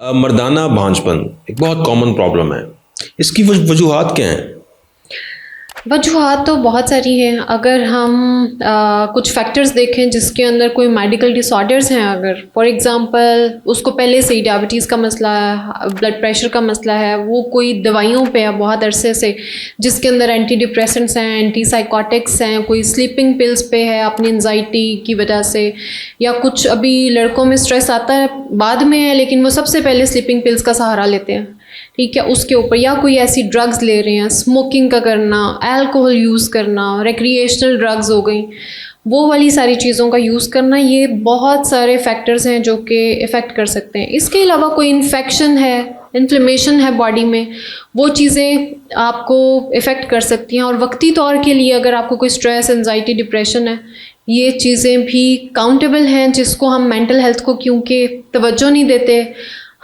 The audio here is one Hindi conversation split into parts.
मर्दाना भांजपन एक बहुत कॉमन प्रॉब्लम है। इसकी वजूहात क्या हैं? वजूहात तो बहुत सारी हैं। अगर हम कुछ फैक्टर्स देखें जिसके अंदर कोई मेडिकल डिसऑर्डर्स हैं, अगर फॉर एग्जांपल उसको पहले से ही डायबिटीज़ का मसला है, ब्लड प्रेशर का मसला है, वो कोई दवाइयों पे है बहुत अरसे से, जिसके अंदर एंटी डिप्रेसेंट्स हैं, एंटी साइकोटिक्स हैं, कोई स्लीपिंग पिल्स पे है अपनी एनजाइटी की वजह से, या कुछ अभी लड़कों में स्ट्रेस आता है बाद में है लेकिन वो सबसे पहले स्लीपिंग पिल्स का सहारा लेते हैं, ठीक है, उसके ऊपर, या कोई ऐसी ड्रग्स ले रहे हैं, स्मोकिंग का करना, अल्कोहल यूज़ करना, रिक्रिएशनल ड्रग्स हो गई, वो वाली सारी चीज़ों का यूज़ करना, ये बहुत सारे फैक्टर्स हैं जो कि इफ़ेक्ट कर सकते हैं। इसके अलावा कोई इन्फेक्शन है, इन्फ्लेमेशन है बॉडी में, वो चीज़ें आपको इफ़ेक्ट कर सकती हैं। और वक्ती तौर के लिए अगर आपको कोई स्ट्रेस, एंजाइटी, डिप्रेशन है, ये चीज़ें भी काउंटेबल हैं, जिसको हम मेंटल हेल्थ को क्योंकि तवज्जो नहीं देते,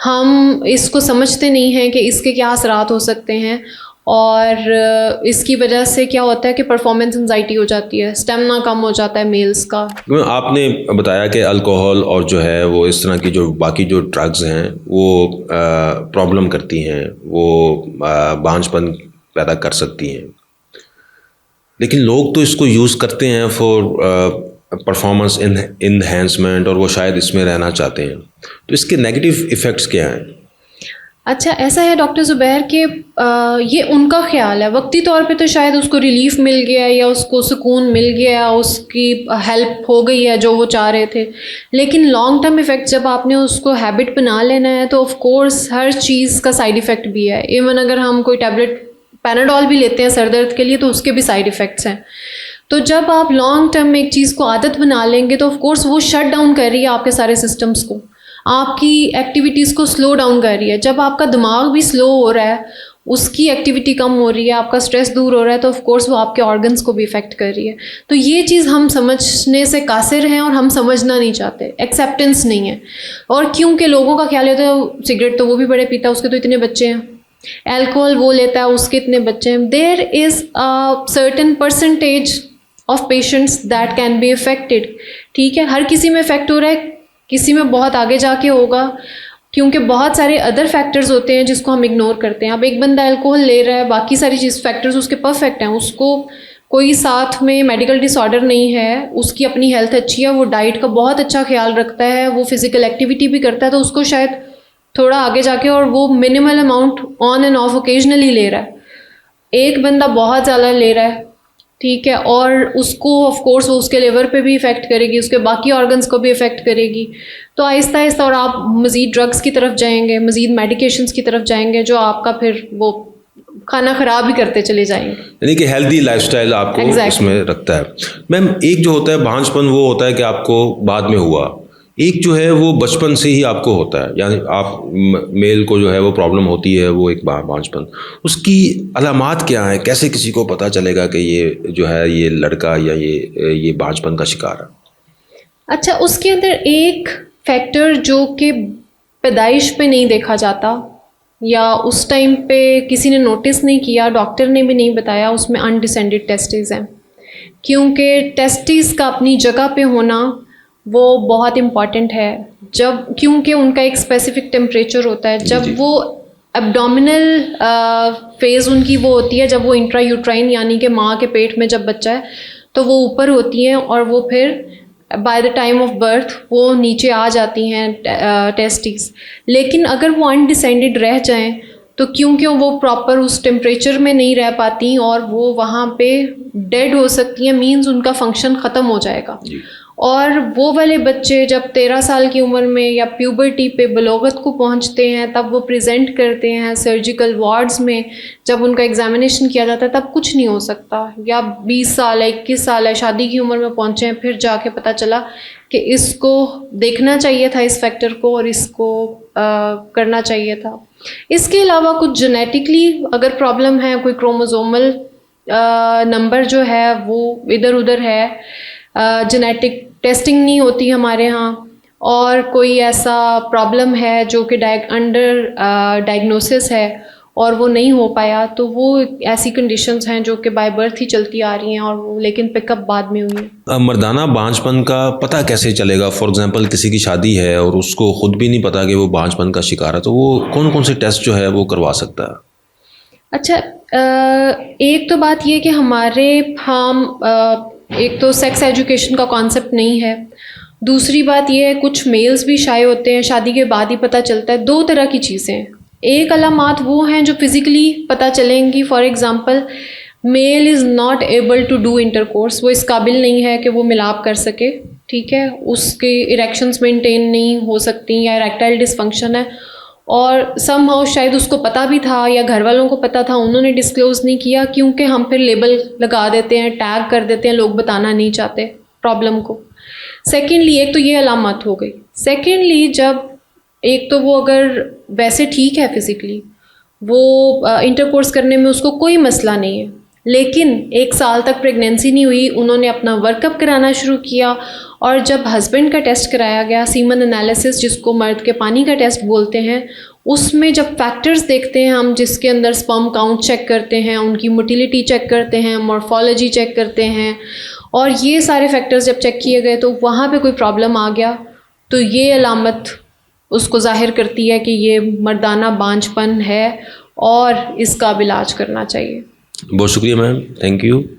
हम इसको समझते नहीं हैं कि इसके क्या असरात हो सकते हैं, और इसकी वजह से क्या होता है कि परफॉर्मेंस एंजाइटी हो जाती है, स्टेमिना कम हो जाता है मेल्स का। आपने बताया कि अल्कोहल और जो है वो इस तरह की जो बाकी जो ड्रग्स हैं वो प्रॉब्लम करती हैं, वो बांझपन पैदा कर सकती हैं, लेकिन लोग तो इसको यूज़ करते हैं फॉर परफॉर्मेंस इन्हेंसमेंट और वो शायद इसमें रहना चाहते हैं। तो इसके नेगेटिव इफ़ेक्ट्स क्या हैं? अच्छा, ऐसा है डॉक्टर ज़ुबैर कि ये उनका ख्याल है। वक्ती तौर पे तो शायद उसको रिलीफ मिल गया या उसको सुकून मिल गया, उसकी हेल्प हो गई है जो वो चाह रहे थे, लेकिन लॉन्ग टर्म इफ़ेक्ट जब आपने उसको हैबिट बना लेना है तो ऑफ कोर्स हर चीज़ का साइड इफ़ेक्ट भी है। इवन अगर हम कोई टैबलेट पैनाडोल भी लेते हैं सर दर्द के लिए तो उसके भी साइड इफ़ेक्ट्स हैं। तो जब आप लॉन्ग टर्म में एक चीज़ को आदत बना लेंगे तो ऑफ कोर्स वो शट डाउन कर रही है आपके सारे सिस्टम्स को, आपकी एक्टिविटीज़ को स्लो डाउन कर रही है। जब आपका दिमाग भी स्लो हो रहा है, उसकी एक्टिविटी कम हो रही है, आपका स्ट्रेस दूर हो रहा है, तो ऑफ कोर्स वो आपके ऑर्गन्स को भी इफ़ेक्ट कर रही है। तो ये चीज़ हम समझने से कासिर हैं और हम समझना नहीं चाहते, एक्सेप्टेंस नहीं है। और क्योंकि लोगों का ख्याल होता है सिगरेट तो वो भी बड़े पीता है, उसके तो इतने बच्चे हैं, एल्कोहल वो लेता है उसके इतने बच्चे हैं। There is a certain percentage of patients that can be affected, ठीक है, हर किसी में इफेक्ट हो रहा है, किसी में बहुत आगे जाके होगा, क्योंकि बहुत सारे अदर फैक्टर्स होते हैं जिसको हम इग्नोर करते हैं। अब एक बंदा अल्कोहल ले रहा है, बाकी सारी चीज़ फैक्टर्स उसके परफेक्ट हैं, उसको कोई साथ में मेडिकल डिसऑर्डर नहीं है, उसकी अपनी हेल्थ अच्छी है, वो डाइट का बहुत अच्छा ख्याल रखता है, वो फिज़िकल एक्टिविटी भी करता है, तो उसको शायद थोड़ा आगे जाके, और वो minimal amount on end of occasionally ले रहा है। एक बंदा बहुत ज़्यादा ले रहा है, ठीक है, और उसको ऑफ कोर्स वो उसके लिवर पे भी इफ़ेक्ट करेगी, उसके बाकी ऑर्गन्स को भी इफ़ेक्ट करेगी। तो आहिस्ता आहिस्ता और आप मज़ीद ड्रग्स की तरफ जाएंगे, मज़ीद मेडिकेशंस की तरफ जाएंगे, जो आपका फिर वो खाना ख़राब ही करते चले जाएंगे। यानी कि हेल्दी लाइफस्टाइल आपको इसमें रखता है। मैम, एक जो होता है भांजपन वो होता है कि आपको बाद में हुआ, एक जो है वो बचपन से ही आपको होता है, यानी आप मेल को जो है वो प्रॉब्लम होती है, वो एक भांजपन, उसकी अलामात क्या है? कैसे किसी को पता चलेगा कि ये जो है ये लड़का या ये भांजपन का शिकार है? अच्छा, उसके अंदर एक फैक्टर जो कि पैदाइश पे नहीं देखा जाता या उस टाइम पे किसी ने नोटिस नहीं किया, डॉक्टर ने भी नहीं बताया, उसमें अनडिसेंडेड टेस्टिस हैं। क्योंकि टेस्टिस का अपनी जगह पे होना वो बहुत इम्पॉर्टेंट है, जब क्योंकि उनका एक स्पेसिफिक टेम्परेचर होता है। जब वो एब्डोमिनल फेज़ उनकी वो होती है, जब वो इंट्रा यूट्राइन यानी कि माँ के पेट में जब बच्चा है तो वो ऊपर होती हैं, और वो फिर by the time of birth वो नीचे आ जाती हैं टेस्टिस। लेकिन अगर वो अनडिसेंडेड रह जाएं तो क्योंकि वो प्रॉपर उस टेम्परेचर में नहीं रह पाती और वो वहाँ पे डेड हो सकती हैं, मींस उनका फंक्शन ख़त्म हो जाएगा। और वो वाले बच्चे जब 13 साल की उम्र में या प्यूबर्टी पे बलोगत को पहुंचते हैं, तब वो प्रेजेंट करते हैं सर्जिकल वार्ड्स में, जब उनका एग्जामिनेशन किया जाता है तब कुछ नहीं हो सकता। या 20 साल है, 21 साल है, शादी की उम्र में पहुंचे हैं, फिर जाके पता चला कि इसको देखना चाहिए था इस फैक्टर को, और इसको करना चाहिए था। इसके अलावा कुछ जेनेटिकली अगर प्रॉब्लम है, कोई क्रोमोसोमल नंबर जो है वो इधर उधर है, जेनेटिक टेस्टिंग नहीं होती हमारे यहाँ, और कोई ऐसा प्रॉब्लम है जो कि अंडर डायग्नोसिस है, और वो नहीं हो पाया, तो वो ऐसी कंडीशंस हैं जो कि बाय बर्थ ही चलती आ रही हैं और वो लेकिन पिकअप बाद में हुई है। मर्दाना बांझपन का पता कैसे चलेगा? फॉर एग्जांपल किसी की शादी है और उसको खुद भी नहीं पता कि वो बांझपन का शिकार है, तो वो कौन कौन से टेस्ट जो है वो करवा सकता है? अच्छा, एक तो बात ये कि हमारे एक तो सेक्स एजुकेशन का कॉन्सेप्ट नहीं है। दूसरी बात ये है कुछ मेल्स भी शाये होते हैं, शादी के बाद ही पता चलता है। दो तरह की चीज़ें हैं। एक अलामात वो हैं जो फिज़िकली पता चलेंगी। For example, male is not able to do intercourse, वो इस काबिल नहीं है कि वो मिलाप कर सके, ठीक है, उसके इरेक्शंस मेंटेन नहीं हो सकती या इरेक्टाइल डिसफंक्शन है, और समहाउ शायद उसको पता भी था या घर वालों को पता था, उन्होंने डिस्क्लोज़ नहीं किया क्योंकि हम फिर लेबल लगा देते हैं, टैग कर देते हैं, लोग बताना नहीं चाहते प्रॉब्लम को। सेकेंडली, एक तो ये अलामत हो गई। सेकेंडली, जब एक तो वो अगर वैसे ठीक है फिज़िकली, वो इंटरकोर्स करने में उसको कोई मसला नहीं है, लेकिन 1 साल तक प्रेगनेंसी नहीं हुई, उन्होंने अपना वर्कअप कराना शुरू किया, और जब हस्बैंड का टेस्ट कराया गया, सीमन एनालिसिस जिसको मर्द के पानी का टेस्ट बोलते हैं, उसमें जब फैक्टर्स देखते हैं हम, जिसके अंदर स्पर्म काउंट चेक करते हैं, उनकी मोटिलिटी चेक करते हैं, मॉर्फोलॉजी चेक करते हैं, और ये सारे फैक्टर्स जब चेक किए गए तो वहाँ पे कोई प्रॉब्लम आ गया, तो ये अलामत उसको ज़ाहिर करती है कि ये मर्दाना बांझपन है और इसका अब इलाज करना चाहिए। बहुत शुक्रिया मैम, थैंक यू।